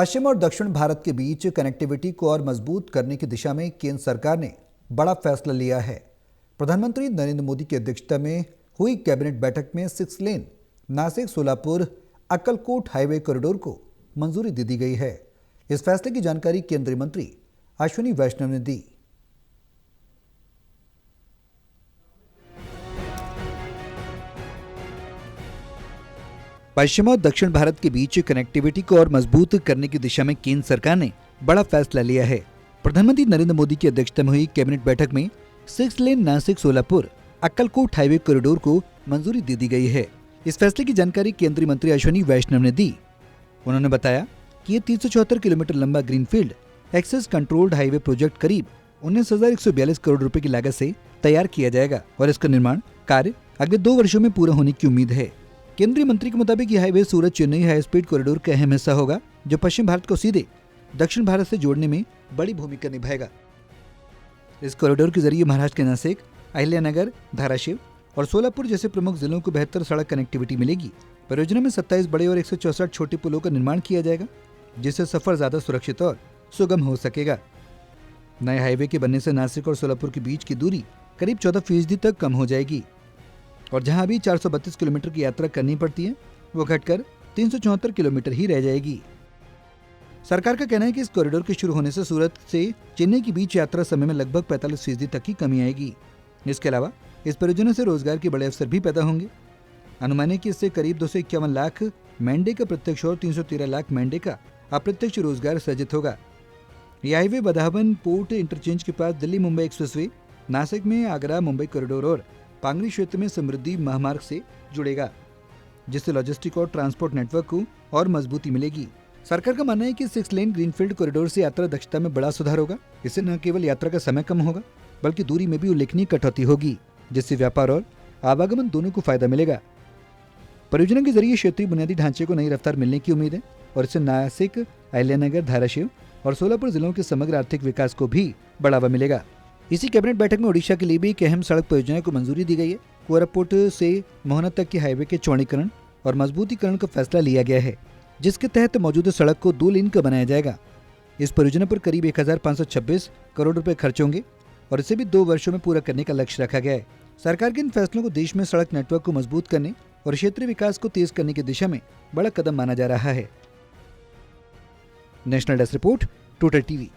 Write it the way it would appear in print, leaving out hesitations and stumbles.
पश्चिम और दक्षिण भारत के बीच कनेक्टिविटी को और मजबूत करने की दिशा में केंद्र सरकार ने बड़ा फैसला लिया है। प्रधानमंत्री नरेंद्र मोदी की अध्यक्षता में हुई कैबिनेट बैठक में 6 लेन नासिक सोलापुर अक्कलकोट हाईवे कॉरिडोर को मंजूरी दे दी गई है। इस फैसले की जानकारी केंद्रीय मंत्री अश्विनी वैष्णव ने दी। पश्चिम और दक्षिण भारत के बीच कनेक्टिविटी को और मजबूत करने की दिशा में केंद्र सरकार ने बड़ा फैसला लिया है। प्रधानमंत्री नरेंद्र मोदी की अध्यक्षता में हुई कैबिनेट बैठक में 6 लेन नासिक सोलापुर अक्कलकोट हाईवे कॉरिडोर को मंजूरी दे दी गई है। इस फैसले की जानकारी केंद्रीय मंत्री अश्विनी वैष्णव ने दी। उन्होंने बताया कि ये 374 किलोमीटर लंबा greenfield access controlled highway project करीब 19,142 करोड़ रुपए की लागत से तैयार किया जाएगा और इसका निर्माण कार्य अगले 2 वर्षों में पूरा होने की उम्मीद है। केंद्रीय मंत्री के मुताबिक यह हाईवे सूरत चेन्नई हाई स्पीड कॉरिडोर का अहम हिस्सा होगा, जो पश्चिम भारत को सीधे दक्षिण भारत से जोड़ने में बड़ी भूमिका निभाएगा। इस कॉरिडोर के जरिए महाराष्ट्र के नासिक, अहिल्यानगर, धाराशिव और सोलापुर जैसे प्रमुख जिलों को बेहतर सड़क कनेक्टिविटी मिलेगी। परियोजना में 27 बड़े और 164 छोटे पुलों का निर्माण किया जाएगा, जिससे सफर ज्यादा सुरक्षित और सुगम हो सकेगा। नए हाईवे के बनने से नासिक और सोलापुर के बीच की दूरी करीब 14% तक कम हो जाएगी और जहां अभी 432 किलोमीटर की यात्रा करनी पड़ती है, वो घटकर 374 किलोमीटर ही रह जाएगी। सरकार का कहना है कि इस कॉरिडोर के शुरू होने से सूरत से चेन्नई के बीच यात्रा समय में लगभग 45% तक की कमी आएगी। इसके अलावा इस परियोजना से रोजगार के बड़े अवसर भी पैदा होंगे। अनुमान है कि इससे करीब 251 लाख मैंडे का प्रत्यक्ष और 313 लाख मैंडे का अप्रत्यक्ष रोजगार सृजित होगा। यह हाईवे बदावन पोर्ट इंटरचेंज के पास दिल्ली मुंबई एक्सप्रेसवे, नासिक में आगरा मुंबई कॉरिडोर और पांगरी क्षेत्र में समृद्धि महामार्ग से जुड़ेगा, जिससे लॉजिस्टिक और ट्रांसपोर्ट नेटवर्क को और मजबूती मिलेगी। सरकार का मानना है कि 6 लेन ग्रीनफील्ड कॉरिडोर से यात्रा दक्षता में बड़ा सुधार होगा। इससे न केवल यात्रा का समय कम होगा, बल्कि दूरी में भी उल्लेखनीय कटौती होगी, जिससे व्यापार और आवागमन दोनों को फायदा मिलेगा। परियोजना के जरिए क्षेत्रीय बुनियादी ढांचे को नई रफ्तार मिलने की उम्मीद है और इससे नासिक, अहिल्यानगर, धाराशिव और सोलापुर जिलों के समग्र आर्थिक विकास को भी बढ़ावा मिलेगा। इसी कैबिनेट बैठक में ओडिशा के लिए भी एक अहम सड़क परियोजना को मंजूरी दी गई है। कोरापुट से मोहना तक के हाईवे के चौड़ीकरण और मजबूतीकरण का फैसला लिया गया है, जिसके तहत मौजूदा सड़क को 2 लेन का बनाया जाएगा। इस परियोजना पर करीब 1,526 करोड़ रुपए खर्च होंगे और इसे भी 2 वर्षों में पूरा करने का लक्ष्य रखा गया है। सरकार के इन फैसलों को देश में सड़क नेटवर्क को मजबूत करने और क्षेत्रीय विकास को तेज करने की दिशा में बड़ा कदम माना जा रहा है। National desk report, total TV.